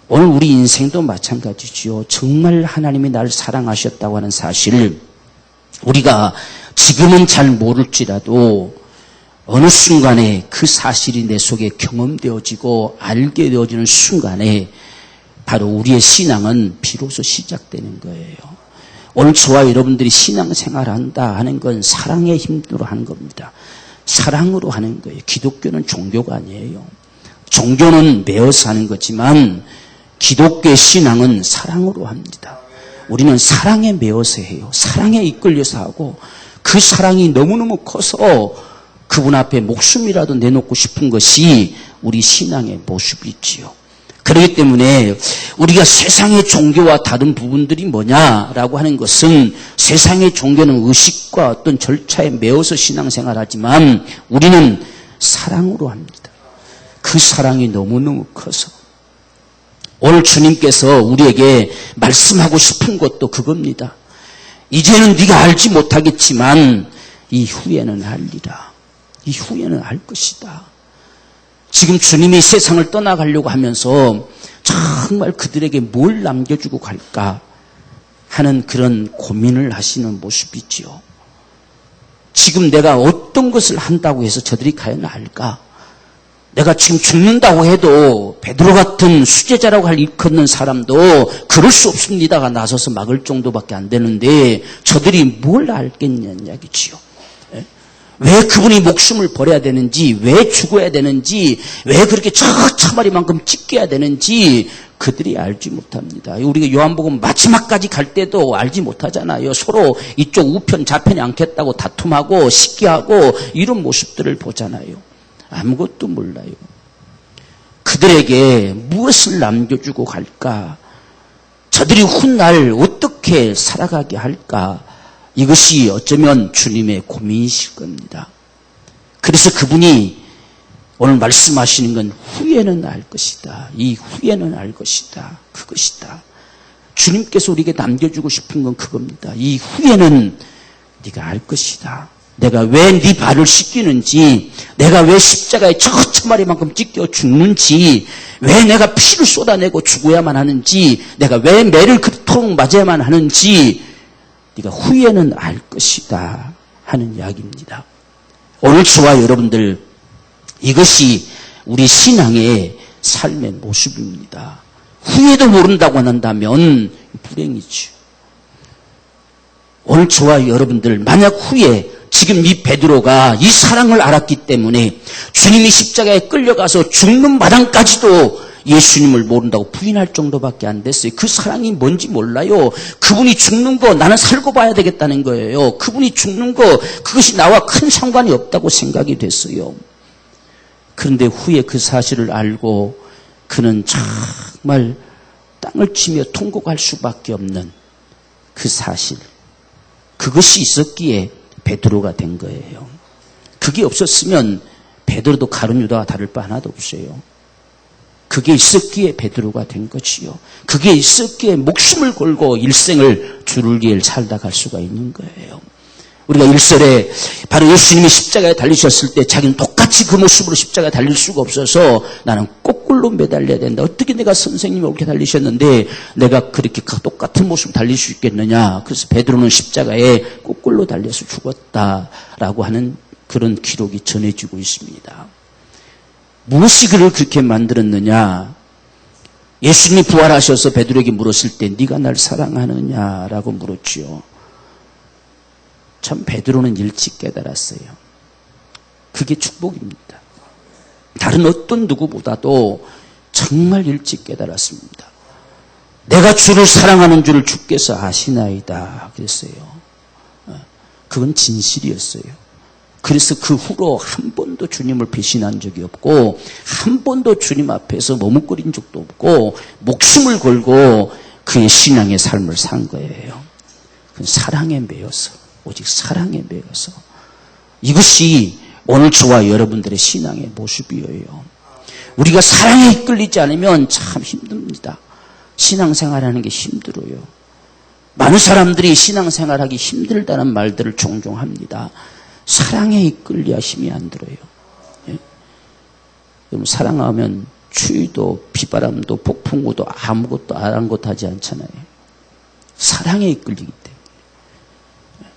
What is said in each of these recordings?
오늘 우리 인생도 마찬가지지요. 정말 하나님이 나를 사랑하셨다고 하는 사실, 우리가 지금은 잘 모를지라도 어느 순간에 그 사실이 내 속에 경험되어지고 알게 되어지는 순간에 바로 우리의 신앙은 비로소 시작되는 거예요. 오늘 저와 여러분들이 신앙생활을 한다 하는 건 사랑의 힘으로 하는 겁니다. 사랑으로 하는 거예요. 기독교는 종교가 아니에요. 종교는 매어서 하는 거지만 기독교의 신앙은 사랑으로 합니다. 우리는 사랑에 매어서 해요. 사랑에 이끌려서 하고, 그 사랑이 너무너무 커서 그분 앞에 목숨이라도 내놓고 싶은 것이 우리 신앙의 모습이지요. 그렇기 때문에 우리가 세상의 종교와 다른 부분들이 뭐냐라고 하는 것은, 세상의 종교는 의식과 어떤 절차에 매어서 신앙생활하지만 우리는 사랑으로 합니다. 그 사랑이 너무너무 커서 오늘 주님께서 우리에게 말씀하고 싶은 것도 그겁니다. 이제는 네가 알지 못하겠지만 이후에는 알리라. 이후에는 알 것이다. 지금 주님이 세상을 떠나가려고 하면서 정말 그들에게 뭘 남겨주고 갈까 하는 그런 고민을 하시는 모습이지요. 지금 내가 어떤 것을 한다고 해서 저들이 과연 알까? 내가 지금 죽는다고 해도 베드로 같은 수제자라고 할 일컫는 사람도 그럴 수 없습니다가 나서서 막을 정도밖에 안 되는데 저들이 뭘 알겠냐는 이야기지요. 왜 그분이 목숨을 버려야 되는지, 왜 죽어야 되는지, 왜 그렇게 처마리만큼 찢겨야 되는지 그들이 알지 못합니다. 우리가 요한복음 마지막까지 갈 때도 알지 못하잖아요. 서로 이쪽 우편 좌편이 않겠다고 다툼하고 시기하고 이런 모습들을 보잖아요. 아무것도 몰라요. 그들에게 무엇을 남겨주고 갈까? 저들이 훗날 어떻게 살아가게 할까? 이것이 어쩌면 주님의 고민이실 겁니다. 그래서 그분이 오늘 말씀하시는 건 후에는 알 것이다. 이 후에는 알 것이다. 그것이다. 주님께서 우리에게 남겨주고 싶은 건 그겁니다. 이 후에는 네가 알 것이다. 내가 왜 네 발을 씻기는지, 내가 왜 십자가에 처마리만큼 찢겨 죽는지, 왜 내가 피를 쏟아내고 죽어야만 하는지, 내가 왜 매를 그토록 맞아야만 하는지 네가 후에는 알 것이다 하는 이야기입니다. 오늘 저와 여러분들, 이것이 우리 신앙의 삶의 모습입니다. 후에도 모른다고 한다면 불행이죠. 오늘 저와 여러분들, 만약 후에 지금 이 베드로가 이 사랑을 알았기 때문에 주님이 십자가에 끌려가서 죽는 마당까지도 예수님을 모른다고 부인할 정도밖에 안 됐어요. 그 사랑이 뭔지 몰라요. 그분이 죽는 거 나는 살고 봐야 되겠다는 거예요. 그분이 죽는 거 그것이 나와 큰 상관이 없다고 생각이 됐어요. 그런데 후에 그 사실을 알고 그는 정말 땅을 치며 통곡할 수밖에 없는 그 사실, 그것이 있었기에 베드로가 된 거예요. 그게 없었으면 베드로도 가룟 유다와 다를 바 하나도 없어요. 그게 있었기에 베드로가 된 것이요. 그게 있었기에 목숨을 걸고 일생을 주를 위해 살다 갈 수가 있는 거예요. 우리가 1절에 바로 예수님이 십자가에 달리셨을 때 자기는 똑같이 그 모습으로 십자가에 달릴 수가 없어서 나는 거꾸로 매달려야 된다. 어떻게 내가 선생님이 이렇게 달리셨는데 내가 그렇게 똑같은 모습으로 달릴 수 있겠느냐. 그래서 베드로는 십자가에 거꾸로 달려서 죽었다라고 하는 그런 기록이 전해지고 있습니다. 무엇이 그를 그렇게 만들었느냐? 예수님이 부활하셔서 베드로에게 물었을 때 네가 날 사랑하느냐라고 물었지요. 참 베드로는 일찍 깨달았어요. 그게 축복입니다. 다른 어떤 누구보다도 정말 일찍 깨달았습니다. 내가 주를 사랑하는 줄을 주께서 아시나이다 그랬어요. 그건 진실이었어요. 그래서 그 후로 한 번도 주님을 배신한 적이 없고 한 번도 주님 앞에서 머뭇거린 적도 없고 목숨을 걸고 그의 신앙의 삶을 산 거예요. 사랑에 매여서, 오직 사랑에 매여서. 이것이 오늘 저와 여러분들의 신앙의 모습이에요. 우리가 사랑에 이끌리지 않으면 참 힘듭니다. 신앙생활하는 게 힘들어요. 많은 사람들이 신앙생활하기 힘들다는 말들을 종종 합니다. 사랑에 이끌려야 힘이 안 들어요. 예? 여러분, 사랑하면 추위도 비바람도 폭풍우도 아무것도 아랑곳하지 않잖아요. 사랑에 이끌리기 때문에.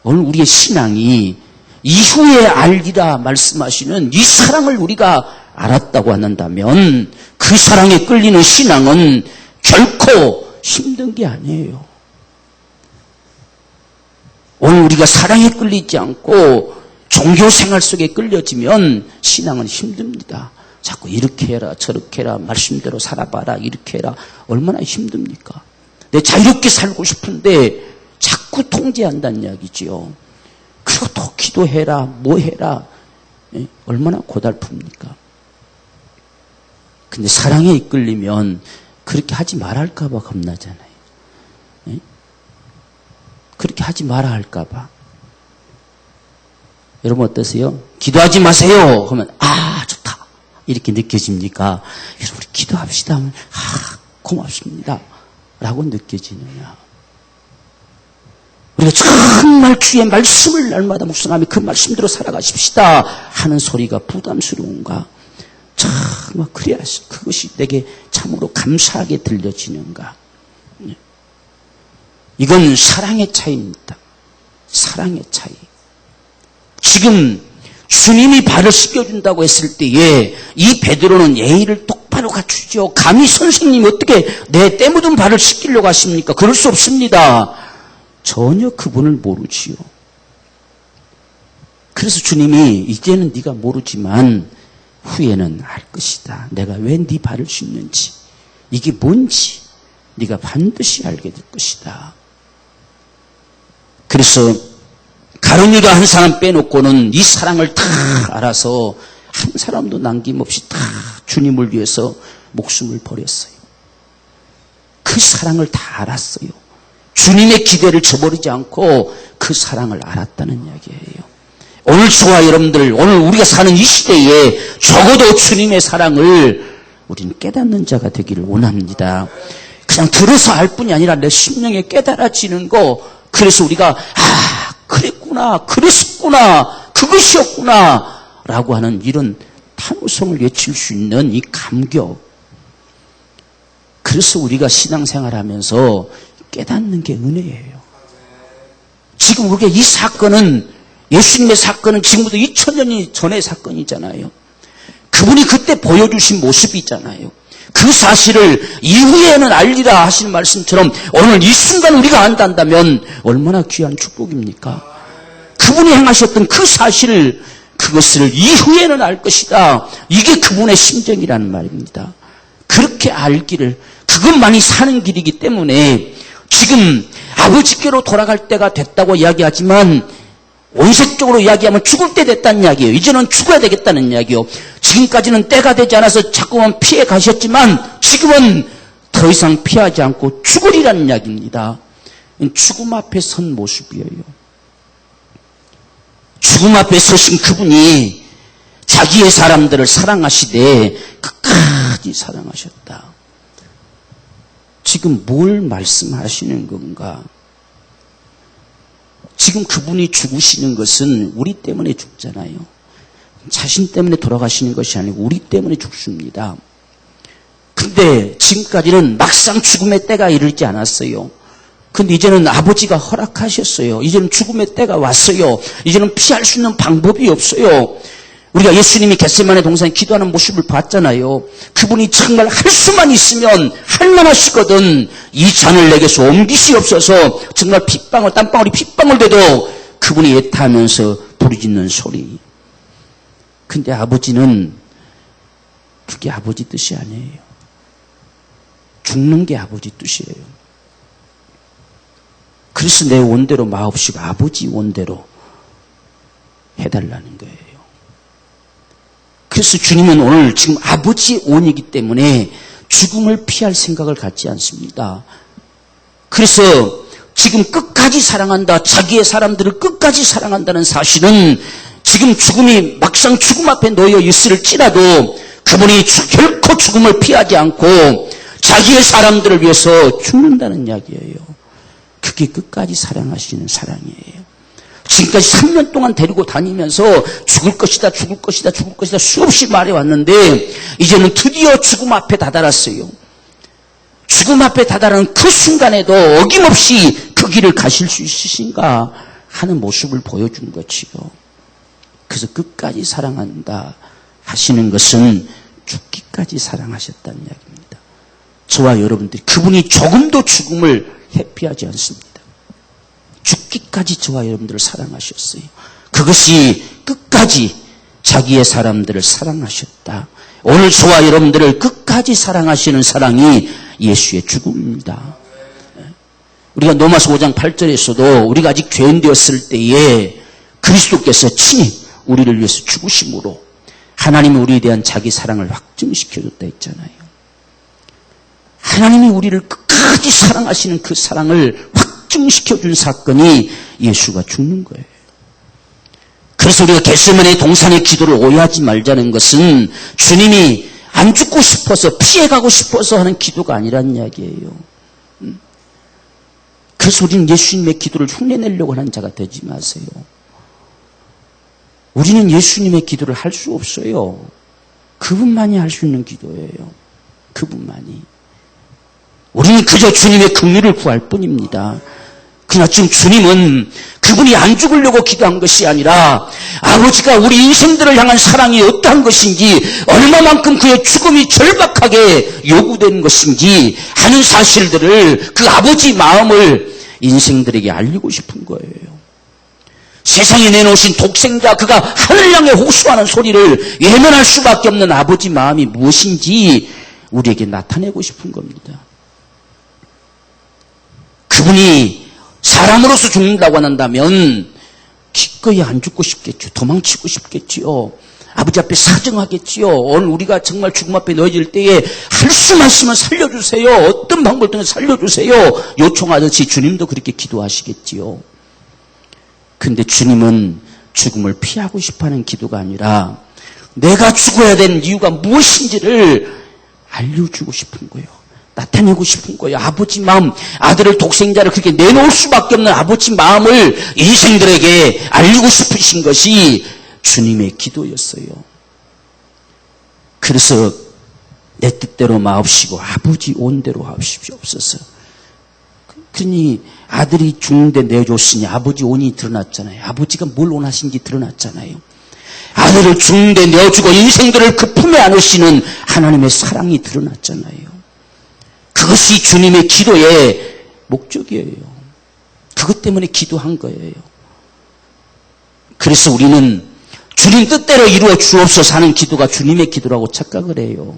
오늘 우리의 신앙이 이후에 알리라 말씀하시는 이 사랑을 우리가 알았다고 한다면 그 사랑에 끌리는 신앙은 결코 힘든 게 아니에요. 오늘 우리가 사랑에 끌리지 않고 종교 생활 속에 끌려지면 신앙은 힘듭니다. 자꾸 이렇게 해라 저렇게 해라 말씀대로 살아봐라 이렇게 해라 얼마나 힘듭니까? 내 자유롭게 살고 싶은데 자꾸 통제한다는 이야기지요. 그리고 또 기도해라 뭐 해라 얼마나 고달픕니까? 근데 사랑에 이끌리면 그렇게 하지 말할까 봐 겁나잖아요. 그렇게 하지 말아 할까 봐. 여러분 어떠세요? 기도하지 마세요 하면 좋다 이렇게 느껴집니까? 여러분 우리 기도합시다 하면 고맙습니다 라고 느껴지느냐? 우리가 정말 주의 말씀을 날마다 묵상하며 그 말씀대로 살아가십시다 하는 소리가 부담스러운가? 정말 그래야 그것이 내게 참으로 감사하게 들려지는가? 이건 사랑의 차이입니다. 사랑의 차이. 지금 주님이 발을 씻겨준다고 했을 때에 이 베드로는 예의를 똑바로 갖추죠. 감히 선생님이 어떻게 내 때 묻은 발을 씻기려고 하십니까? 그럴 수 없습니다. 전혀 그분을 모르지요. 그래서 주님이 이제는 네가 모르지만 후에는 알 것이다. 내가 왜 네 발을 씻는지 이게 뭔지 네가 반드시 알게 될 것이다. 그래서 가룟유다 한 사람 빼놓고는 이 사랑을 다 알아서 한 사람도 남김없이 다 주님을 위해서 목숨을 버렸어요. 그 사랑을 다 알았어요. 주님의 기대를 저버리지 않고 그 사랑을 알았다는 이야기예요. 오늘 저와 여러분들, 오늘 우리가 사는 이 시대에 적어도 주님의 사랑을 우리는 깨닫는 자가 되기를 원합니다. 그냥 들어서 알 뿐이 아니라 내 심령에 깨달아지는 거, 그래서 우리가 그랬구나, 그랬었구나, 그것이었구나 라고 하는 이런 탄호성을 외칠 수 있는 이 감격. 그래서 우리가 신앙생활하면서 깨닫는 게 은혜예요. 지금 우리가 이 사건은, 예수님의 사건은 지금부터 2000년이 전의 사건이잖아요. 그분이 그때 보여주신 모습이잖아요. 그 사실을 이후에는 알리라 하시는 말씀처럼 오늘 이 순간 우리가 안다면 얼마나 귀한 축복입니까? 그분이 행하셨던 그 사실을, 그것을 이후에는 알 것이다. 이게 그분의 심정이라는 말입니다. 그렇게 알기를, 그것만이 사는 길이기 때문에 지금 아버지께로 돌아갈 때가 됐다고 이야기하지만 원색적으로 이야기하면 죽을 때 됐다는 이야기예요. 이제는 죽어야 되겠다는 이야기예요. 지금까지는 때가 되지 않아서 자꾸만 피해 가셨지만 지금은 더 이상 피하지 않고 죽으리라는 이야기입니다. 죽음 앞에 선 모습이에요. 죽음 앞에 서신 그분이 자기의 사람들을 사랑하시되 끝까지 사랑하셨다. 지금 뭘 말씀하시는 건가? 지금 그분이 죽으시는 것은 우리 때문에 죽잖아요. 자신 때문에 돌아가시는 것이 아니고 우리 때문에 죽습니다. 근데 지금까지는 막상 죽음의 때가 이르지 않았어요. 근데 이제는 아버지가 허락하셨어요. 이제는 죽음의 때가 왔어요. 이제는 피할 수 있는 방법이 없어요. 우리가 예수님이 겟세마네 동산에 기도하는 모습을 봤잖아요. 그분이 정말 할 수만 있으면 할만하시거든. 이 잔을 내게서 옮기시옵소서. 정말 핏방울, 땀방울이 핏방울 돼도 그분이 애타하면서 부르짖는 소리. 근데 아버지는 그게 아버지 뜻이 아니에요. 죽는 게 아버지 뜻이에요. 그래서 내 원대로 마옵시고 아버지 원대로 해달라는 거예요. 그래서 주님은 오늘 지금 아버지의 원이기 때문에 죽음을 피할 생각을 갖지 않습니다. 그래서 지금 끝까지 사랑한다, 자기의 사람들을 끝까지 사랑한다는 사실은 지금 죽음이 막상 죽음 앞에 놓여 있을지라도 그분이 결코 죽음을 피하지 않고 자기의 사람들을 위해서 죽는다는 이야기예요. 그게 끝까지 사랑하시는 사랑이에요. 지금까지 3년 동안 데리고 다니면서 죽을 것이다, 죽을 것이다, 죽을 것이다 수없이 말해왔는데 이제는 드디어 죽음 앞에 다다랐어요. 죽음 앞에 다다른 그 순간에도 어김없이 그 길을 가실 수 있으신가 하는 모습을 보여준 거지요. 그래서 끝까지 사랑한다 하시는 것은 죽기까지 사랑하셨다는 이야기입니다. 저와 여러분들이 그분이 조금도 죽음을 회피하지 않습니다. 죽기까지 저와 여러분들을 사랑하셨어요. 그것이 끝까지 자기의 사람들을 사랑하셨다. 오늘 저와 여러분들을 끝까지 사랑하시는 사랑이 예수의 죽음입니다. 우리가 로마서 5장 8절에서도 우리가 아직 죄인 되었을 때에 그리스도께서 친히 우리를 위해서 죽으심으로 하나님이 우리에 대한 자기 사랑을 확증시켜줬다 했잖아요. 하나님이 우리를 끝까지 사랑하시는 그 사랑을 확증시켜준 사건이 예수가 죽는 거예요. 그래서 우리가 겟세마네 동산의 기도를 오해하지 말자는 것은 주님이 안 죽고 싶어서 피해가고 싶어서 하는 기도가 아니라는 이야기예요. 그래서 우리는 예수님의 기도를 흉내내려고 하는 자가 되지 마세요. 우리는 예수님의 기도를 할 수 없어요. 그분만이 할 수 있는 기도예요. 그분만이. 우리는 그저 주님의 긍휼을 구할 뿐입니다. 그러나 지금 주님은 그분이 안 죽으려고 기도한 것이 아니라 아버지가 우리 인생들을 향한 사랑이 어떠한 것인지 얼마만큼 그의 죽음이 절박하게 요구된 것인지 하는 사실들을 그 아버지 마음을 인생들에게 알리고 싶은 거예요. 세상에 내놓으신 독생자 그가 하늘 향해 호소하는 소리를 외면할 수밖에 없는 아버지 마음이 무엇인지 우리에게 나타내고 싶은 겁니다. 그분이 사람으로서 죽는다고 한다면 기꺼이 안 죽고 싶겠죠. 도망치고 싶겠지요. 아버지 앞에 사정하겠지요. 오늘 우리가 정말 죽음 앞에 놓여질 때에 할 수만 있으면 살려주세요. 어떤 방법을 통해 살려주세요. 요청하듯이 주님도 그렇게 기도하시겠지요. 근데 주님은 죽음을 피하고 싶어하는 기도가 아니라 내가 죽어야 되는 이유가 무엇인지를 알려주고 싶은 거예요. 나타내고 싶은 거예요. 아버지 마음, 아들을 독생자를 그렇게 내놓을 수밖에 없는 아버지 마음을 인생들에게 알리고 싶으신 것이 주님의 기도였어요. 그래서 내 뜻대로 마옵시고 아버지 온대로 하옵시옵소서. 그러니 아들이 죽는데 내줬으니 아버지 온이 드러났잖아요. 아버지가 뭘 원하신지 드러났잖아요. 아들을 죽는데 내어주고 인생들을 그 품에 안으시는 하나님의 사랑이 드러났잖아요. 그것이 주님의 기도의 목적이에요. 그것 때문에 기도한 거예요. 그래서 우리는 주님 뜻대로 이루어 주옵소서 하는 기도가 주님의 기도라고 착각을 해요.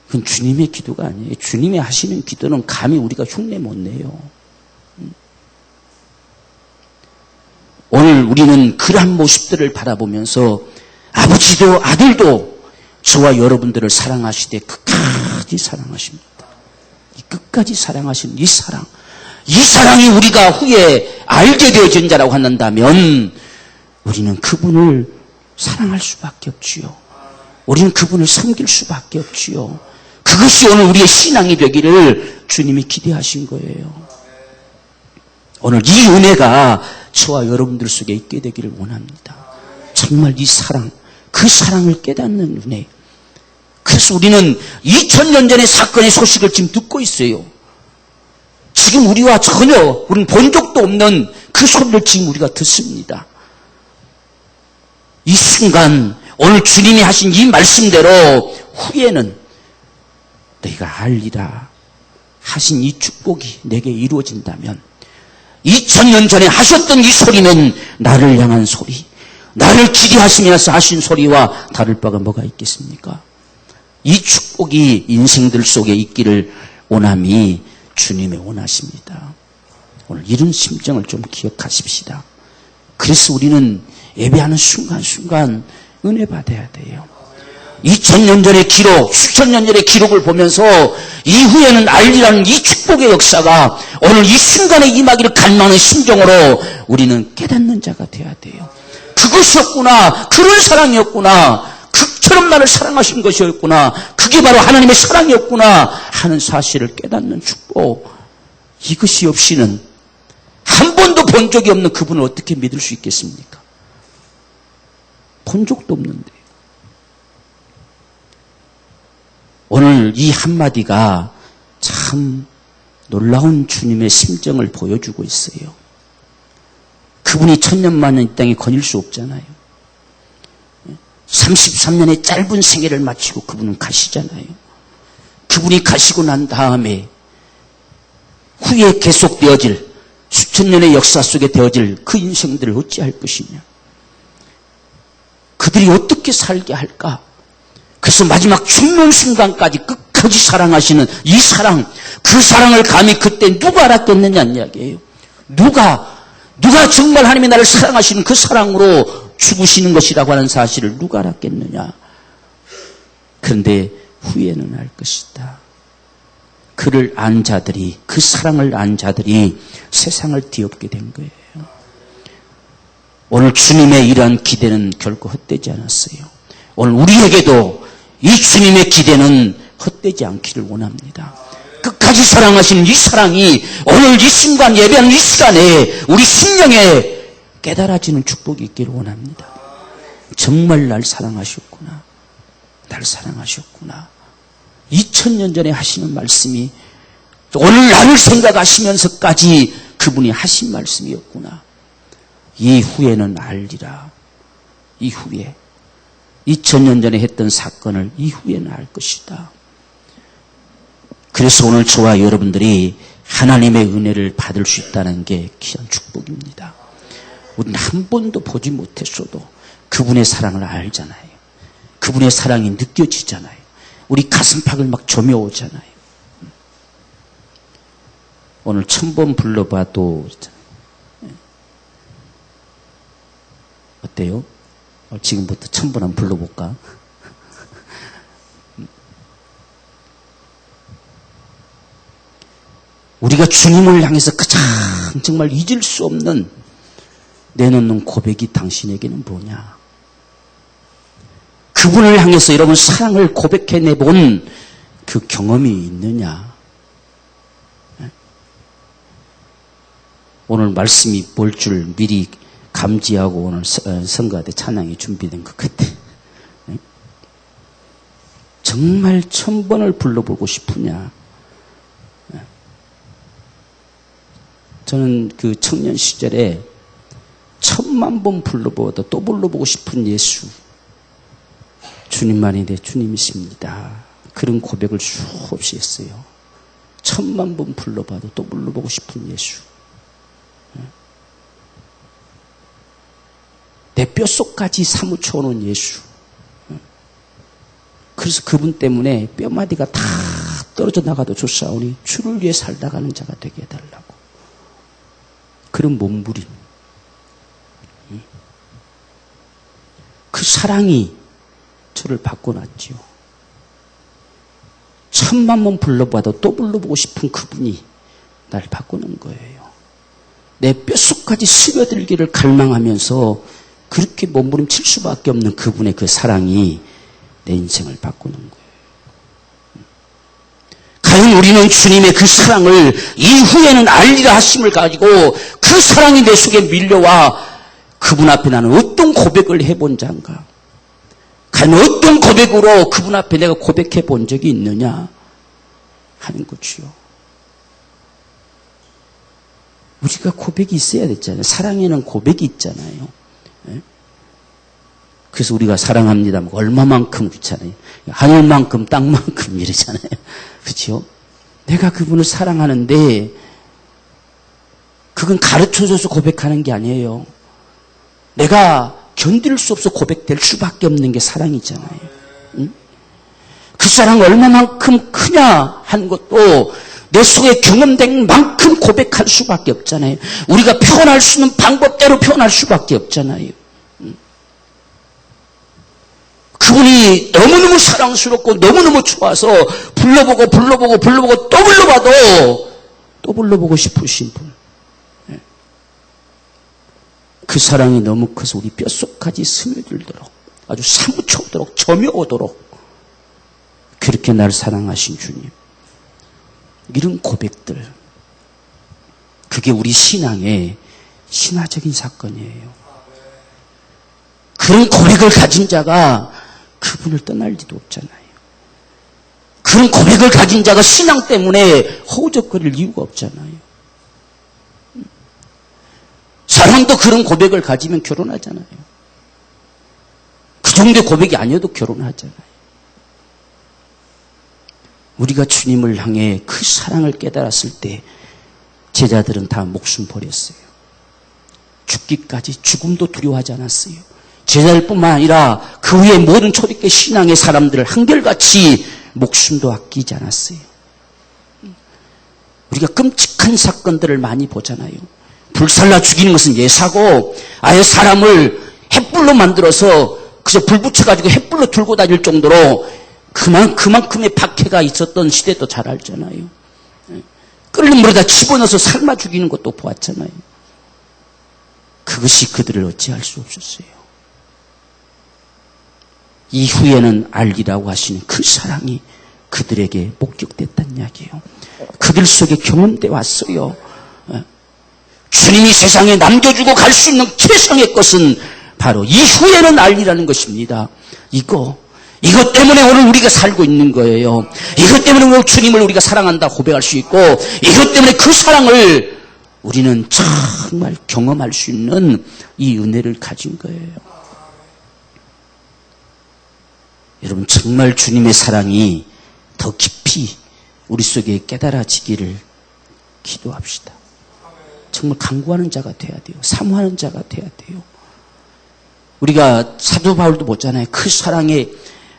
그건 주님의 기도가 아니에요. 주님이 하시는 기도는 감히 우리가 흉내 못 내요. 오늘 우리는 그러한 모습들을 바라보면서 아버지도 아들도 저와 여러분들을 사랑하시되 끝까지 사랑하십니다. 끝까지 사랑하시는 이 사랑이 우리가 후에 알게 되어진 자라고 한다면 우리는 그분을 사랑할 수밖에 없지요. 우리는 그분을 섬길 수밖에 없지요. 그것이 오늘 우리의 신앙이 되기를 주님이 기대하신 거예요. 오늘 이 은혜가 저와 여러분들 속에 있게 되기를 원합니다. 정말 이 사랑, 그 사랑을 깨닫는 은혜. 그래서 우리는 2000년 전의 사건의 소식을 지금 듣고 있어요. 지금 우리와 전혀 우리는 본 적도 없는 그 소리를 지금 우리가 듣습니다. 이 순간 오늘 주님이 하신 이 말씀대로 후에는 너희가 알리라 하신 이 축복이 내게 이루어진다면 2000년 전에 하셨던 이 소리는 나를 향한 소리, 나를 기대하시면서 하신 소리와 다를 바가 뭐가 있겠습니까? 이 축복이 인생들 속에 있기를 원함이 주님의 원하십니다. 오늘 이런 심정을 좀 기억하십시다. 그래서 우리는 예배하는 순간순간 은혜 받아야 돼요. 2000년 전의 기록, 수천 년 전의 기록을 보면서 이후에는 알리라는 이 축복의 역사가 오늘 이 순간에 임하기를 갈망하는 심정으로 우리는 깨닫는 자가 돼야 돼요. 그것이었구나, 그런 사랑이었구나, 그처럼 나를 사랑하신 것이었구나, 그게 바로 하나님의 사랑이었구나 하는 사실을 깨닫는 축복. 이것이 없이는 한 번도 본 적이 없는 그분을 어떻게 믿을 수 있겠습니까? 본 적도 없는데. 오늘 이 한마디가 참 놀라운 주님의 심정을 보여주고 있어요. 그분이 천년만년 이 땅에 거닐 수 없잖아요. 33년의 짧은 생애를 마치고 그분은 가시잖아요. 그분이 가시고 난 다음에 후에 계속되어질 수천 년의 역사 속에 되어질 그 인생들을 어찌할 것이냐. 그들이 어떻게 살게 할까? 그래서 마지막 죽는 순간까지 끝까지 사랑하시는 이 사랑, 그 사랑을 감히 그때 누가 알았겠느냐는 이야기예요. 누가 정말 하나님이 나를 사랑하시는 그 사랑으로 죽으시는 것이라고 하는 사실을 누가 알았겠느냐. 그런데 후에는 알 것이다. 그를 안 자들이, 그 사랑을 안 자들이 세상을 뒤엎게 된 거예요. 오늘 주님의 이러한 기대는 결코 헛되지 않았어요. 오늘 우리에게도 이 주님의 기대는 헛되지 않기를 원합니다. 끝까지 사랑하시는 이 사랑이 오늘 이 순간 예배하는 이 시간에 우리 심령에 깨달아지는 축복이 있기를 원합니다. 정말 날 사랑하셨구나. 날 사랑하셨구나. 2000년 전에 하시는 말씀이 오늘 나를 생각하시면서까지 그분이 하신 말씀이었구나. 이후에는 알리라. 이후에 2000년 전에 했던 사건을 이후에는 알 것이다. 그래서 오늘 저와 여러분들이 하나님의 은혜를 받을 수 있다는 게 귀한 축복입니다. 우리는 한 번도 보지 못했어도 그분의 사랑을 알잖아요. 그분의 사랑이 느껴지잖아요. 우리 가슴팍을 막 점여오잖아요. 오늘 1000번 불러봐도 어때요? 지금부터 1000번 한번 불러볼까? 우리가 주님을 향해서 가장 정말 잊을 수 없는 내놓는 고백이 당신에게는 뭐냐? 그분을 향해서 여러분 사랑을 고백해내본 그 경험이 있느냐? 오늘 말씀이 뭘 줄 미리 감지하고 오늘 성가대 찬양이 준비된 것 같아. 정말 1000번을 불러보고 싶으냐? 저는 그 청년 시절에 1000만 번 불러보아도 또 불러보고 싶은 예수. 주님만이 내 주님이십니다. 그런 고백을 수없이 했어요. 1000만 번 불러봐도 또 불러보고 싶은 예수. 내 뼛속까지 사무쳐오는 예수. 그래서 그분 때문에 뼈마디가 다 떨어져 나가도 좋사오니 주를 위해 살다가는 자가 되게 해달라고. 그런 몸부림. 그 사랑이 저를 바꿔놨지요. 1000만 번 불러봐도 또 불러보고 싶은 그분이 날 바꾸는 거예요. 내 뼛속까지 스며들기를 갈망하면서 그렇게 몸부림칠 수밖에 없는 그분의 그 사랑이 내 인생을 바꾸는 거예요. 과연 우리는 주님의 그 사랑을 이후에는 알리라 하심을 가지고 그 사랑이 내 속에 밀려와 그분 앞에 나는 어떤 고백을 해본 자인가? 과연 어떤 고백으로 그분 앞에 내가 고백해 본 적이 있느냐 하는 거지요. 우리가 고백이 있어야 됐잖아요. 사랑에는 고백이 있잖아요. 그래서 우리가 사랑합니다. 얼마만큼 그렇잖아요. 하늘만큼 땅만큼 이러잖아요. 그렇죠? 내가 그분을 사랑하는데 그건 가르쳐줘서 고백하는 게 아니에요. 내가 견딜 수 없어 고백될 수밖에 없는 게 사랑이잖아요. 응? 그 사랑 얼마만큼 크냐 하는 것도 내 속에 경험된 만큼 고백할 수밖에 없잖아요. 우리가 표현할 수 있는 방법대로 표현할 수밖에 없잖아요. 그분이 너무너무 사랑스럽고 너무너무 좋아서 불러보고 또 불러봐도 또 불러보고 싶으신 분. 그 사랑이 너무 커서 우리 뼛속까지 스며들도록 아주 사무쳐오도록 점여오도록 그렇게 날 사랑하신 주님. 이런 고백들. 그게 우리 신앙의 신화적인 사건이에요. 그런 고백을 가진 자가 그분을 떠날 리도 없잖아요. 그런 고백을 가진 자가 신앙 때문에 허우적거릴 이유가 없잖아요. 사람도 그런 고백을 가지면 결혼하잖아요. 그 정도의 고백이 아니어도 결혼하잖아요. 우리가 주님을 향해 그 사랑을 깨달았을 때 제자들은 다 목숨 버렸어요. 죽기까지 죽음도 두려워하지 않았어요. 제자들뿐만 아니라 그 후에 모든 초대교회 신앙의 사람들을 한결같이 목숨도 아끼지 않았어요. 우리가 끔찍한 사건들을 많이 보잖아요. 불살라 죽이는 것은 예사고 아예 사람을 횃불로 만들어서 그저 불 붙여가지고 횃불로 들고 다닐 정도로 그만큼의 박해가 있었던 시대도 잘 알잖아요. 끓는 물에다 집어넣어서 삶아 죽이는 것도 보았잖아요. 그것이 그들을 어찌할 수 없었어요. 이후에는 알리라고 하시는 그 사랑이 그들에게 목격됐다는 이야기예요. 그들 속에 경험돼 왔어요. 주님이 세상에 남겨주고 갈 수 있는 최상의 것은 바로 이후에는 알리라는 것입니다. 이것 때문에 오늘 우리가 살고 있는 거예요. 이것 때문에 오늘 주님을 우리가 사랑한다 고백할 수 있고, 이것 때문에 그 사랑을 우리는 정말 경험할 수 있는 이 은혜를 가진 거예요. 여러분, 정말 주님의 사랑이 더 깊이 우리 속에 깨달아지기를 기도합시다. 정말 간구하는 자가 돼야 돼요. 사모하는 자가 돼야 돼요. 우리가 사도 바울도 보잖아요. 그 사랑에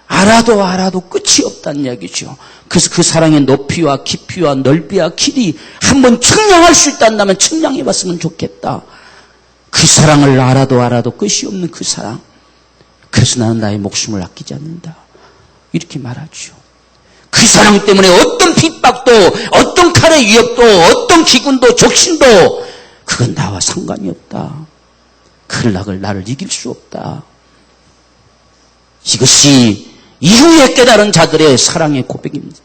알아도 끝이 없다는 이야기죠. 그래서 그 사랑의 높이와 깊이와 넓이와 길이 한번 측량할 수 있다면 측량해 봤으면 좋겠다. 그 사랑을 알아도 끝이 없는 그 사랑. 그래서 나는 나의 목숨을 아끼지 않는다. 이렇게 말하죠. 그 사랑 때문에 어떤 핍박도, 어떤 칼의 위협도, 어떤 기근도, 적신도 그건 나와 상관이 없다. 그 나를 이길 수 없다. 이것이 이후에 깨달은 자들의 사랑의 고백입니다.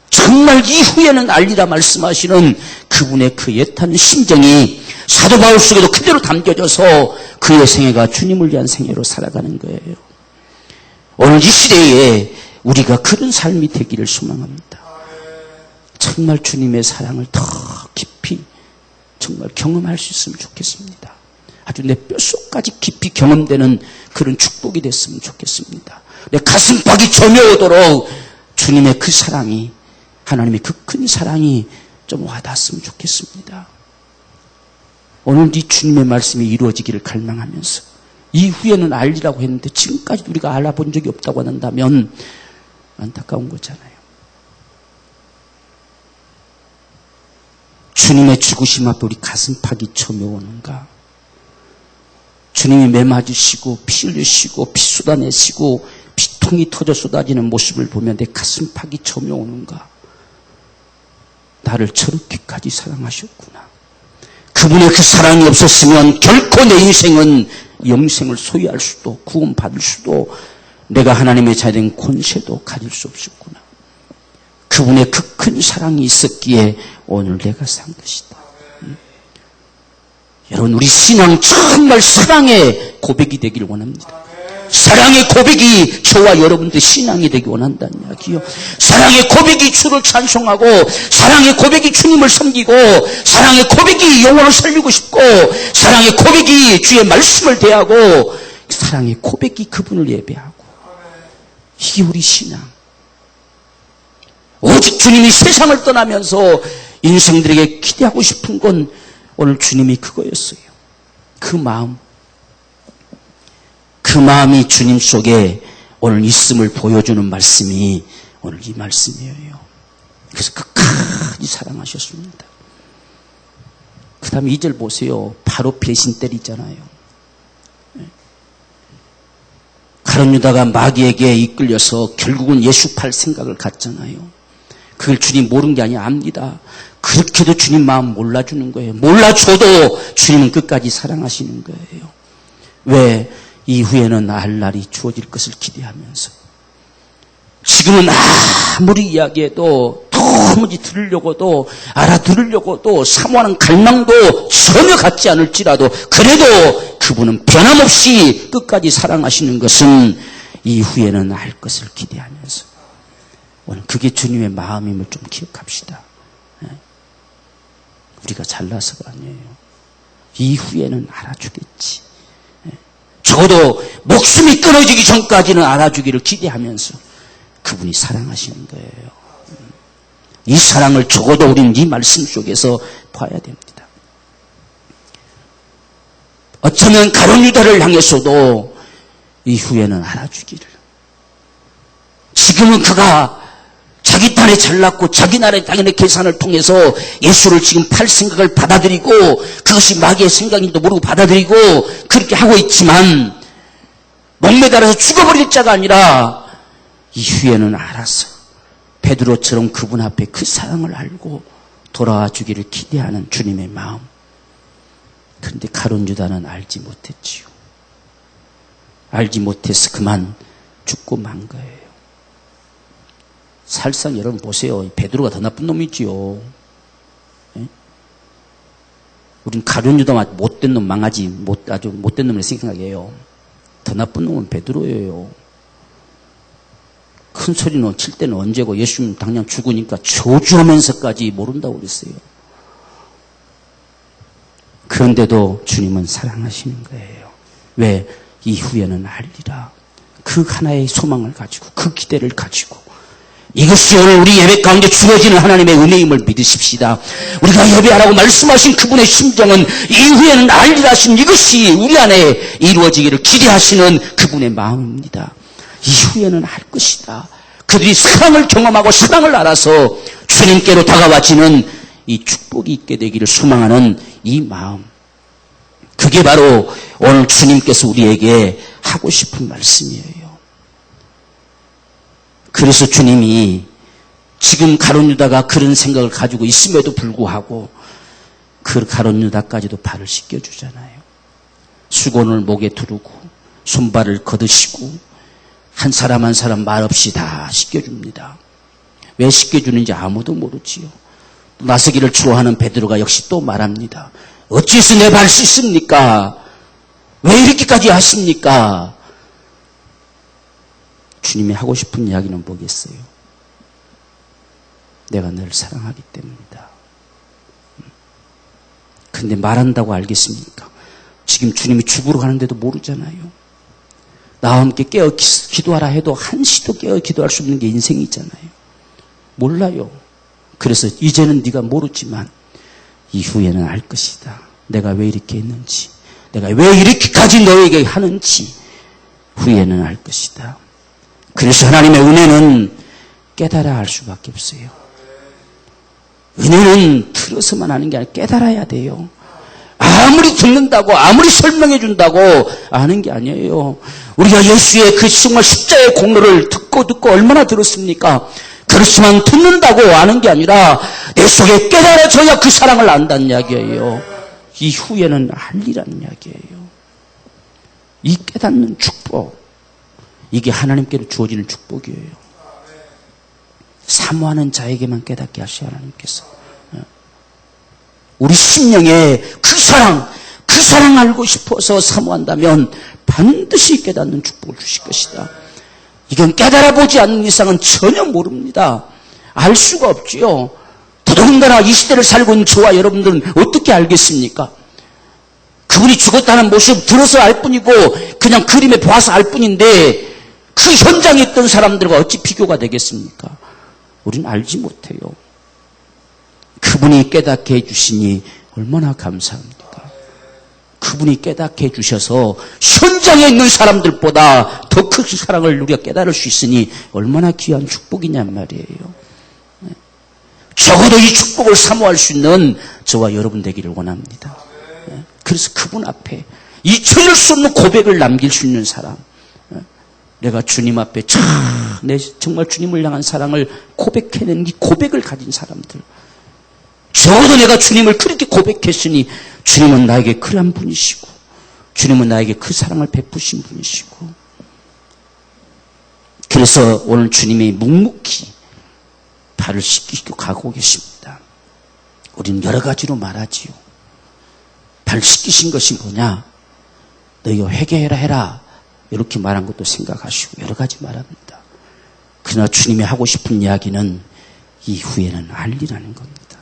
정말 이후에는 알리라 말씀하시는 그분의 그 애타는 심정이 사도 바울 속에도 그대로 담겨져서 그의 생애가 주님을 위한 생애로 살아가는 거예요. 오늘 이 시대에 우리가 그런 삶이 되기를 소망합니다. 정말 주님의 사랑을 더 깊이 정말 경험할 수 있으면 좋겠습니다. 아주 내 뼛속까지 깊이 경험되는 그런 축복이 됐으면 좋겠습니다. 내 가슴팍이 저며오도록 주님의 그 사랑이, 하나님의 그 큰 사랑이 좀 와닿았으면 좋겠습니다. 오늘 이 주님의 말씀이 이루어지기를 갈망하면서 이후에는 알리라고 했는데 지금까지 우리가 알아본 적이 없다고 한다면 안타까운 거잖아요. 주님의 죽으심 앞에 우리 가슴팍이 저며오는가? 주님이 매 맞으시고 피 흘리시고 피 쏟아내시고 피통이 터져 쏟아지는 모습을 보면 내 가슴팍이 저며오는가? 나를 저렇게까지 사랑하셨구나. 그분의 그 사랑이 없었으면 결코 내 인생은 영생을 소유할 수도 구원받을 수도 내가 하나님의 자녀된 권세도 가질 수 없었구나. 그분의 그 큰 사랑이 있었기에 오늘 내가 산 것이다. 여러분, 우리 신앙 정말 사랑의 고백이 되기를 원합니다. 사랑의 고백이 저와 여러분들 신앙이 되기 원한다는 이야기요. 사랑의 고백이 주를 찬송하고, 사랑의 고백이 주님을 섬기고, 사랑의 고백이 영혼을 살리고 싶고, 사랑의 고백이 주의 말씀을 대하고, 사랑의 고백이 그분을 예배하고, 이게 우리 신앙. 오직 주님이 세상을 떠나면서 인생들에게 기대하고 싶은 건 오늘 주님이 그거였어요. 그 마음이 주님 속에 오늘 있음을 보여주는 말씀이 오늘 이 말씀이에요. 그래서 끝까지 사랑하셨습니다. 그 다음에 2절 보세요. 바로 배신 때리잖아요. 가룟 유다가 마귀에게 이끌려서 결국은 예수 팔 생각을 갖잖아요. 그걸 주님 모르는 게 아니라 압니다. 그렇게도 주님 마음 몰라주는 거예요. 몰라줘도 주님은 끝까지 사랑하시는 거예요. 왜? 이후에는 알 날이 주어질 것을 기대하면서. 지금은 아무리 이야기해도 더 도무지 들으려고도 알아들으려고도 사모하는 갈망도 전혀 갖지 않을지라도 그래도 그분은 변함없이 끝까지 사랑하시는 것은 이후에는 알 것을 기대하면서 오늘 그게 주님의 마음임을 좀 기억합시다. 우리가 잘나서가 아니에요. 이후에는 알아주겠지. 적어도 목숨이 끊어지기 전까지는 알아주기를 기대하면서 그분이 사랑하시는 거예요. 이 사랑을 적어도 우리는 이 말씀 속에서 봐야 됩니다. 어쩌면 가룟 유다를 향해서도 이후에는 알아주기를. 지금은 그가 자기 딴에 잘났고 자기 나라의 당연히 계산을 통해서 예수를 지금 팔 생각을 받아들이고 그것이 마귀의 생각인지도 모르고 받아들이고 그렇게 하고 있지만 목매달아서 죽어버릴 자가 아니라 이후에는 알아서 베드로처럼 그분 앞에 그 사랑을 알고 돌아와 주기를 기대하는 주님의 마음. 그런데 가룟 유다는 알지 못했지요. 알지 못해서 그만 죽고 만 거예요. 살상 여러분 보세요. 베드로가 더 나쁜 놈이지요. 예? 우린 가룟 유다 못된 놈 망하지 아주 못된 놈을 생각해요. 더 나쁜 놈은 베드로예요. 큰 소리는 칠 때는 언제고 예수님 당장 죽으니까 저주하면서까지 모른다고 그랬어요. 그런데도 주님은 사랑하시는 거예요. 왜? 이후에는 알리라. 그 하나의 소망을 가지고 그 기대를 가지고 이것이 오늘 우리 예배 가운데 주어지는 하나님의 은혜임을 믿으십시다. 우리가 예배하라고 말씀하신 그분의 심정은 이후에는 알리라 하신 이것이 우리 안에 이루어지기를 기대하시는 그분의 마음입니다. 이후에는 알 것이다. 그들이 사랑을 경험하고 사랑을 알아서 주님께로 다가와지는 이 축복이 있게 되기를 소망하는 이 마음. 그게 바로 오늘 주님께서 우리에게 하고 싶은 말씀이에요. 그래서 주님이 지금 가룟 유다가 그런 생각을 가지고 있음에도 불구하고 그 가룟 유다까지도 발을 씻겨주잖아요. 수건을 목에 두르고 손발을 걷으시고 한 사람 한 사람 말없이 다 씻겨줍니다. 왜 씻겨주는지 아무도 모르지요. 나서기를 추로하는 베드로가 역시 또 말합니다. 어찌해서 내 발 씻습니까? 왜 이렇게까지 하십니까? 주님이 하고 싶은 이야기는 뭐겠어요? 내가 널 사랑하기 때문이다. 근데 말한다고 알겠습니까? 지금 주님이 죽으러 가는데도 모르잖아요. 나와 함께 깨어 기도하라 해도 한시도 깨어 기도할 수 없는 게 인생이잖아요. 몰라요. 그래서 이제는 네가 모르지만 이후에는 알 것이다. 내가 왜 이렇게 했는지, 내가 왜 이렇게까지 너에게 하는지 후에는 알 것이다. 그래서 하나님의 은혜는 깨달아야 할 수밖에 없어요. 은혜는 들어서만 하는 게 아니라 깨달아야 돼요. 아무리 듣는다고 아무리 설명해 준다고 아는 게 아니에요. 우리가 예수의 그 정말 십자가의 공로를 듣고 얼마나 들었습니까? 그렇지만 듣는다고 아는 게 아니라 내 속에 깨달아져야 그 사랑을 안다는 이야기예요. 이후에는 알리라는 이야기예요. 이 깨닫는 축복, 이게 하나님께로 주어지는 축복이에요. 사모하는 자에게만 깨닫게 하셔야 하나님께서. 우리 심령에 그 사랑 알고 싶어서 사모한다면 반드시 깨닫는 축복을 주실 것이다. 이건 깨달아보지 않는 이상은 전혀 모릅니다. 알 수가 없지요. 더더군다나 이 시대를 살고 있는 저와 여러분들은 어떻게 알겠습니까? 그분이 죽었다는 모습 들어서 알 뿐이고 그냥 그림에 보아서 알 뿐인데 그 현장에 있던 사람들과 어찌 비교가 되겠습니까? 우리는 알지 못해요. 그분이 깨닫게 해주시니 얼마나 감사합니까? 그분이 깨닫게 해주셔서 현장에 있는 사람들보다 더 큰 사랑을 우리가 깨달을 수 있으니 얼마나 귀한 축복이냔 말이에요. 적어도 이 축복을 사모할 수 있는 저와 여러분 되기를 원합니다. 그래서 그분 앞에 잊혀질 수 없는 고백을 남길 수 있는 사람, 내가 주님 앞에 내 정말 주님을 향한 사랑을 고백해낸 이 고백을 가진 사람들, 적어도 내가 주님을 그렇게 고백했으니 주님은 나에게 그러한 분이시고 주님은 나에게 그 사랑을 베푸신 분이시고, 그래서 오늘 주님이 묵묵히 발을 씻기고 가고 계십니다. 우리는 여러 가지로 말하지요. 발 씻기신 것이 뭐냐? 너희가 회개해라 해라. 이렇게 말한 것도 생각하시고 여러 가지 말합니다. 그러나 주님이 하고 싶은 이야기는 이후에는 알리라는 겁니다.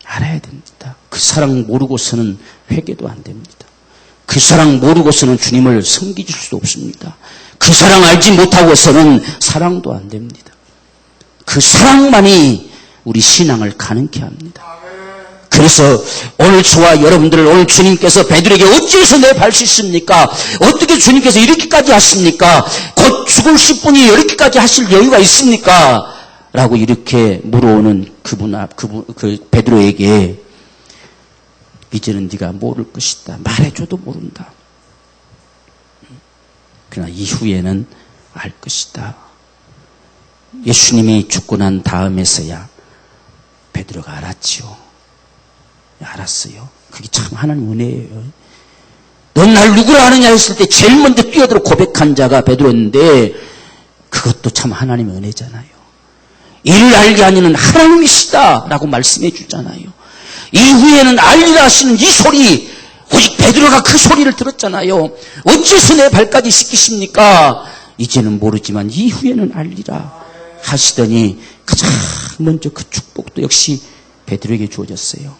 알아야 됩니다. 그 사랑 모르고서는 회개도 안 됩니다. 그 사랑 모르고서는 주님을 섬기실 수도 없습니다. 그 사랑 알지 못하고서는 사랑도 안 됩니다. 그 사랑만이 우리 신앙을 가능케 합니다. 그래서 오늘 저와 여러분들을 오늘 주님께서 베드로에게 어찌해서 내 발 씻습니까? 어떻게 주님께서 이렇게까지 하십니까? 곧 죽으실 분이 이렇게까지 하실 여유가 있습니까? 라고 이렇게 물어오는 그 베드로에게 이제는 네가 모를 것이다. 말해줘도 모른다. 그러나 이후에는 알 것이다. 예수님이 죽고 난 다음에서야 베드로가 알았지요. 알았어요. 그게 참 하나님 은혜예요. 넌 날 누구라 하느냐 했을 때 제일 먼저 뛰어들어 고백한 자가 베드로였는데 그것도 참 하나님의 은혜잖아요. 이를 알게 하니는 하나님이시다 라고 말씀해 주잖아요. 이후에는 알리라 하시는 이 소리, 오직 베드로가 그 소리를 들었잖아요. 어째서 내 발까지 씻기십니까? 이제는 모르지만 이후에는 알리라 하시더니 가장 먼저 그 축복도 역시 베드로에게 주어졌어요.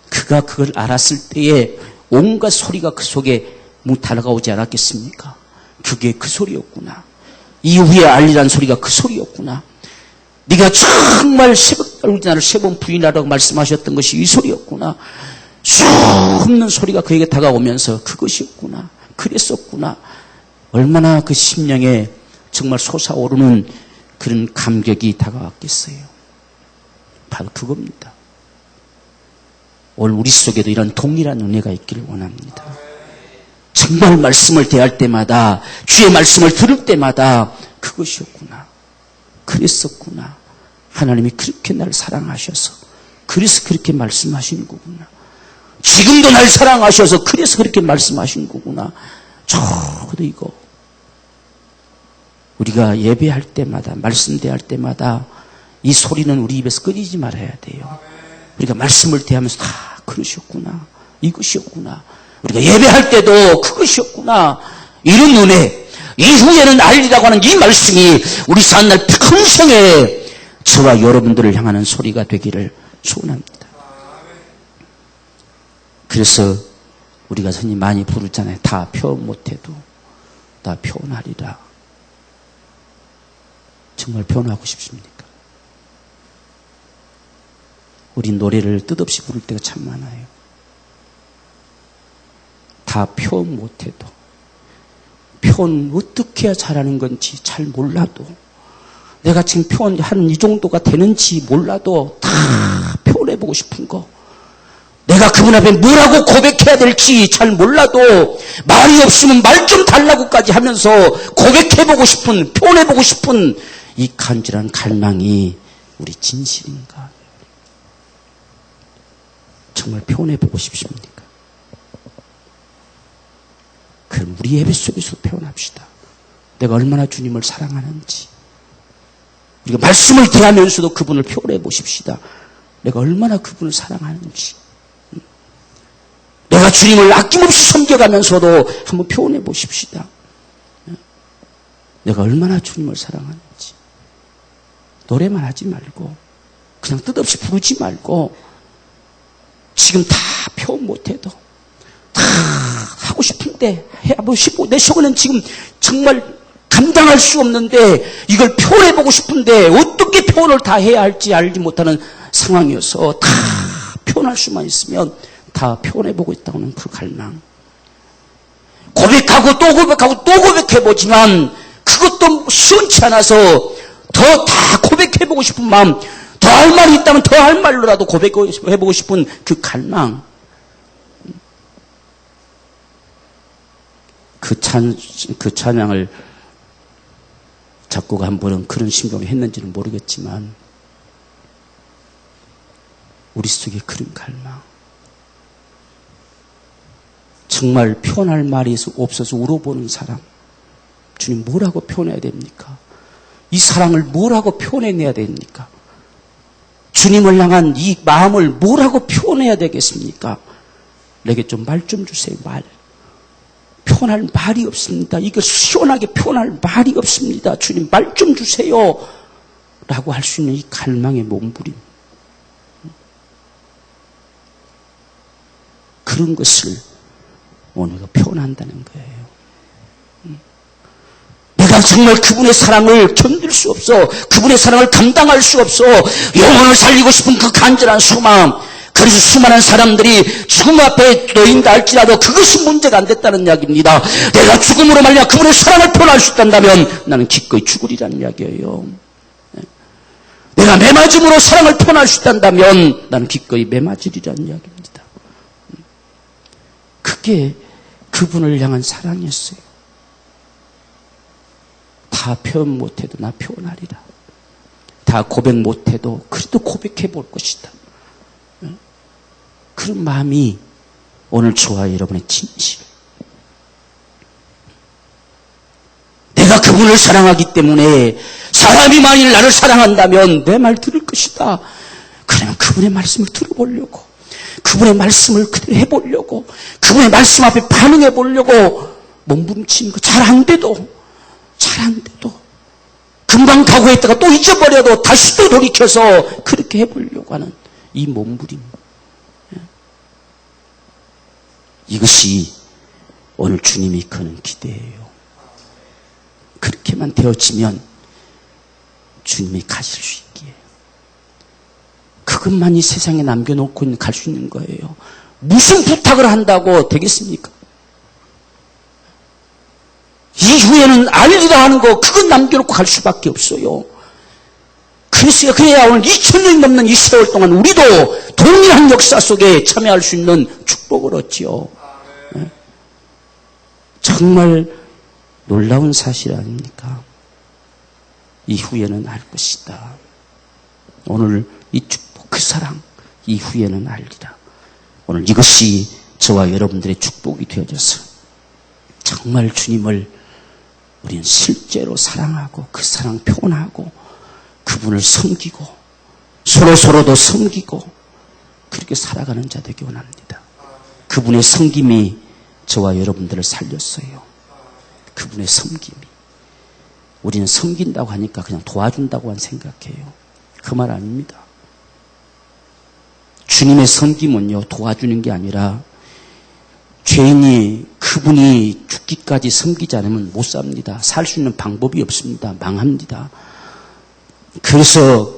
그가 그걸 알았을 때에 온갖 소리가 그 속에 다가오지 않았겠습니까? 그게 그 소리였구나. 이후에 알리라는 소리가 그 소리였구나. 네가 정말 새벽달 나를 3번 부인하라고 말씀하셨던 것이 이 소리였구나. 수없는 소리가 그에게 다가오면서 그것이었구나. 그랬었구나. 얼마나 그 심령에 정말 솟아오르는 그런 감격이 다가왔겠어요. 바로 그겁니다. 오늘 우리 속에도 이런 동일한 은혜가 있기를 원합니다. 정말 말씀을 대할 때마다, 주의 말씀을 들을 때마다 그것이었구나. 그랬었구나. 하나님이 그렇게 날 사랑하셔서 그래서 그렇게 말씀하시는 거구나. 지금도 날 사랑하셔서 그래서 그렇게 말씀하시는 거구나. 저도 이거 우리가 예배할 때마다 말씀 대할 때마다 이 소리는 우리 입에서 끊이지 말아야 돼요. 우리가 말씀을 대하면서 다 그러셨구나. 이것이었구나. 우리가 예배할 때도 그것이었구나. 이런 은혜. 이후에는 알리라고 하는 이 말씀이 우리 사는 평생에 저와 여러분들을 향하는 소리가 되기를 소원합니다. 그래서 우리가 선생님 많이 부르잖아요. 다 표현 못해도 다 표현하리라. 정말 표현하고 싶습니까? 우리 노래를 뜻없이 부를 때가 참 많아요. 다 표현 못해도 표현 어떻게 해야 잘하는 건지 잘 몰라도 내가 지금 표현하는 이 정도가 되는지 몰라도 다 표현해보고 싶은 거 내가 그분 앞에 뭐라고 고백해야 될지 잘 몰라도 말이 없으면 말 좀 달라고까지 하면서 고백해보고 싶은 표현해보고 싶은 이 간절한 갈망이 우리 진실인가? 정말 표현해보고 싶습니까? 그럼 우리 예배 속에서 표현합시다. 내가 얼마나 주님을 사랑하는지. 우리가 말씀을 대하면서도 그분을 표현해 보십시다. 내가 얼마나 그분을 사랑하는지. 내가 주님을 아낌없이 섬겨가면서도 한번 표현해 보십시다. 내가 얼마나 주님을 사랑하는지. 노래만 하지 말고 그냥 뜻없이 부르지 말고 지금 다 표현 못해도 다 하고 싶은데 해보고 싶고 내 속에는 지금 정말 감당할 수 없는데 이걸 표현해보고 싶은데 어떻게 표현을 다 해야 할지 알지 못하는 상황이어서 다 표현할 수만 있으면 다 표현해보고 있다는 그 갈망. 고백하고 또 고백하고 또 고백해보지만 그것도 시원치 않아서 더 다 고백해보고 싶은 마음, 더 할 말이 있다면 더 할 말로라도 고백해보고 싶은 그 갈망. 그 찬양을 작곡가 한 번은 그런 심경이 했는지는 모르겠지만 우리 속에 그런 갈망. 정말 표현할 말이 없어서 울어보는 사람. 주님 뭐라고 표현해야 됩니까? 이 사랑을 뭐라고 표현해내야 됩니까? 주님을 향한 이 마음을 뭐라고 표현해야 되겠습니까? 내게 좀 말 좀 주세요. 말. 표현할 말이 없습니다. 이걸 시원하게 표현할 말이 없습니다. 주님 말 좀 주세요. 라고 할 수 있는 이 갈망의 몸부림. 그런 것을 오늘가 표현한다는 거예요. 내가 정말 그분의 사랑을 견딜 수 없어. 그분의 사랑을 감당할 수 없어. 영혼을 살리고 싶은 그 간절한 소망. 그래서 수많은 사람들이 죽음 앞에 놓인다 할지라도 그것이 문제가 안 됐다는 이야기입니다. 내가 죽음으로 말미암아 그분의 사랑을 표현할 수 있다면 나는 기꺼이 죽으리라는 이야기예요. 내가 매맞음으로 사랑을 표현할 수 있다면 나는 기꺼이 매맞으리라는 이야기입니다. 그게 그분을 향한 사랑이었어요. 다 표현 못해도 나 표현하리라. 다 고백 못해도 그래도 고백해 볼 것이다. 그런 마음이 오늘 저와 여러분의 진실. 내가 그분을 사랑하기 때문에 사람이 만일 나를 사랑한다면 내 말 들을 것이다. 그러면 그분의 말씀을 들어보려고, 그분의 말씀을 그대로 해보려고, 그분의 말씀 앞에 반응해 보려고 몸부림치는 거 잘 안 돼도 금방 각오했다가 또 잊어버려도 다시 또 돌이켜서 그렇게 해보려고 하는 이 몸부림. 이것이 오늘 주님이 거는 기대예요. 그렇게만 되어지면 주님이 가실 수 있기에. 그것만이 세상에 남겨놓고 갈 수 있는 거예요. 무슨 부탁을 한다고 되겠습니까? 이후에는 알리라 하는 거 그건 남겨놓고 갈 수밖에 없어요. 그래야 오늘 2000년이 넘는 이 세월 동안 우리도 동일한 역사 속에 참여할 수 있는 축복을 얻지요. 정말 놀라운 사실 아닙니까? 이후에는 알 것이다. 오늘 이 축복, 그 사랑, 이후에는 알리라. 오늘 이것이 저와 여러분들의 축복이 되어져서 정말 주님을 우리는 실제로 사랑하고 그 사랑 표현하고 그분을 섬기고 서로도 섬기고 그렇게 살아가는 자 되기 원합니다. 그분의 섬김이 저와 여러분들을 살렸어요. 그분의 섬김이. 우리는 섬긴다고 하니까 그냥 도와준다고만 생각해요. 그 말 아닙니다. 주님의 섬김은요, 도와주는 게 아니라 죄인이 그분이 죽기까지 섬기지 않으면 못 삽니다. 살 수 있는 방법이 없습니다. 망합니다. 그래서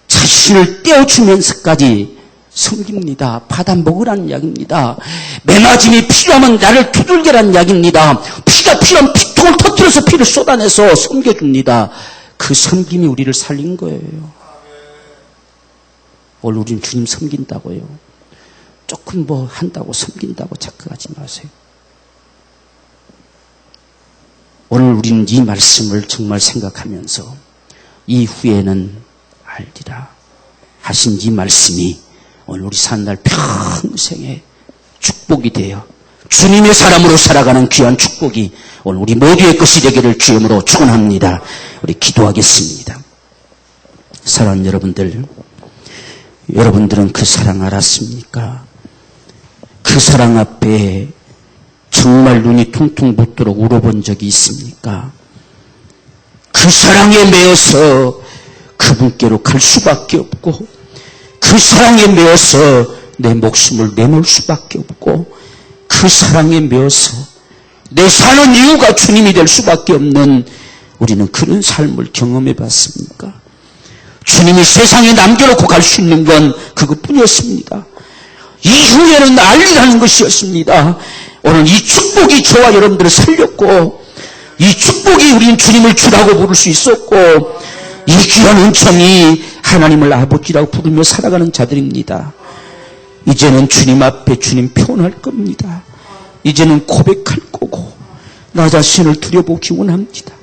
자신을 떼어주면서까지 섬깁니다. 받아 먹으라는 이야기입니다. 매맞음이 필요하면 나를 두들겨라는 이야기입니다. 피가 필요하면 피통을 터뜨려서 피를 쏟아내서 섬겨줍니다. 그 섬김이 우리를 살린 거예요. 오늘 우리는 주님 섬긴다고요. 조금 뭐 한다고 섬긴다고 착각하지 마세요. 오늘 우리는 이 말씀을 정말 생각하면서 이후에는 알리라 하신 이 말씀이 오늘 우리 사는 날 평생의 축복이 되어 주님의 사람으로 살아가는 귀한 축복이 오늘 우리 모두의 것이 되기를 주님으로 축원합니다. 우리 기도하겠습니다. 사랑하는 여러분들, 여러분들은 그 사랑 알았습니까? 그 사랑 앞에 정말 눈이 퉁퉁 붓도록 울어본 적이 있습니까? 그 사랑에 매여서 그분께로 갈 수밖에 없고 그 사랑에 매여서 내 목숨을 내놓을 수밖에 없고 그 사랑에 매여서 내 사는 이유가 주님이 될 수밖에 없는 우리는 그런 삶을 경험해 봤습니까? 주님이 세상에 남겨놓고 갈 수 있는 건 그것뿐이었습니다. 이후에는 알리라는 것이었습니다. 오늘 이 축복이 저와 여러분들을 살렸고 이 축복이 우리는 주님을 주라고 부를 수 있었고 이 귀한 은총이 하나님을 아버지라고 부르며 살아가는 자들입니다. 이제는 주님 앞에 주님 표현할 겁니다. 이제는 고백할 거고 나 자신을 들여보기 원합니다.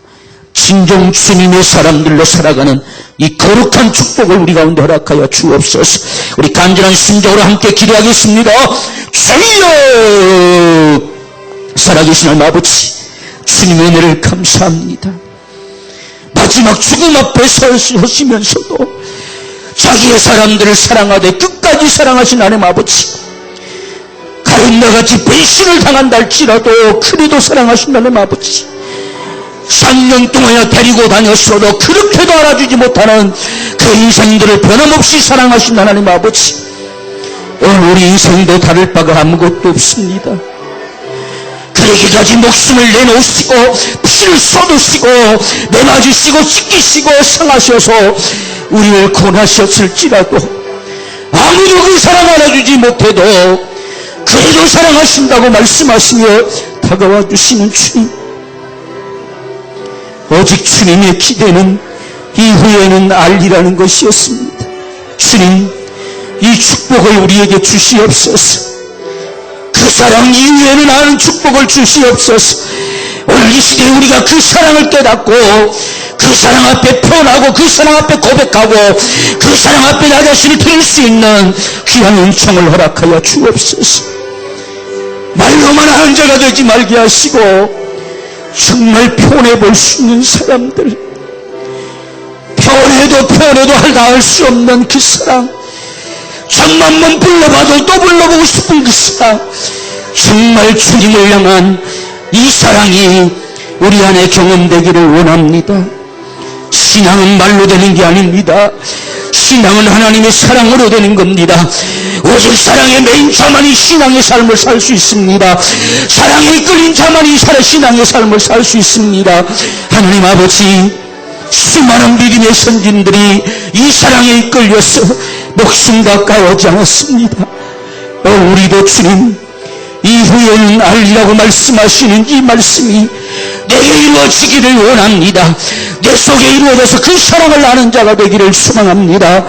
진정 주님의 사람들로 살아가는 이 거룩한 축복을 우리 가운데 허락하여 주옵소서. 우리 간절한 심정으로 함께 기도하겠습니다. 주여, 살아계신 하나님 아버지, 주님의 은혜를 감사합니다. 마지막 죽음 앞에 서시면서도 자기의 사람들을 사랑하되 끝까지 사랑하신 하나님 아버지, 가룟나같이 배신을 당한다 할지라도 그래도 사랑하신 하나님 아버지, 3년 동안이나 데리고 다녔어도 그렇게도 알아주지 못하는 그 인생들을 변함없이 사랑하신 하나님 아버지, 오늘 우리 인생도 다를 바가 아무것도 없습니다. 그러기까지 목숨을 내놓으시고 피를 쏟으시고 매맞으시고 찢기시고 상하셔서 우리를 권하셨을지라도 아무도 그 사랑 알아주지 못해도 그래도 사랑하신다고 말씀하시며 다가와 주시는 주님, 오직 주님의 기대는 이후에는 알리라는 것이었습니다. 주님, 이 축복을 우리에게 주시옵소서. 그 사랑 이후에는 아는 축복을 주시옵소서. 오늘 이 시대에 우리가 그 사랑을 깨닫고 그 사랑 앞에 표현하고 그 사랑 앞에 고백하고 그 사랑 앞에 나 자신을 드릴 수 있는 귀한 은총을 허락하여 주옵소서. 말로만 하는 자가 되지 말게 하시고 정말 표현해 볼 수 있는 사람들, 표현해도 할 수 없는 그 사랑, 천만번 불러봐도 또 불러보고 싶은 그 사랑, 정말 주님을 향한 이 사랑이 우리 안에 경험되기를 원합니다. 신앙은 말로 되는 게 아닙니다. 신앙은 하나님의 사랑으로 되는 겁니다. 오직 사랑에 매인 자만이 신앙의 삶을 살 수 있습니다. 사랑에 이끌린 자만이 신앙의 삶을 살 수 있습니다. 하나님 아버지, 수많은 믿음의 선진들이 이 사랑에 이끌려서 목숨 가까워하지 않았습니다. 우리도 주님, 이후에는 알리라고 말씀하시는 이 말씀이 내게 이루어지기를 원합니다. 내 속에 이루어져서 그 사랑을 아는 자가 되기를 소망합니다.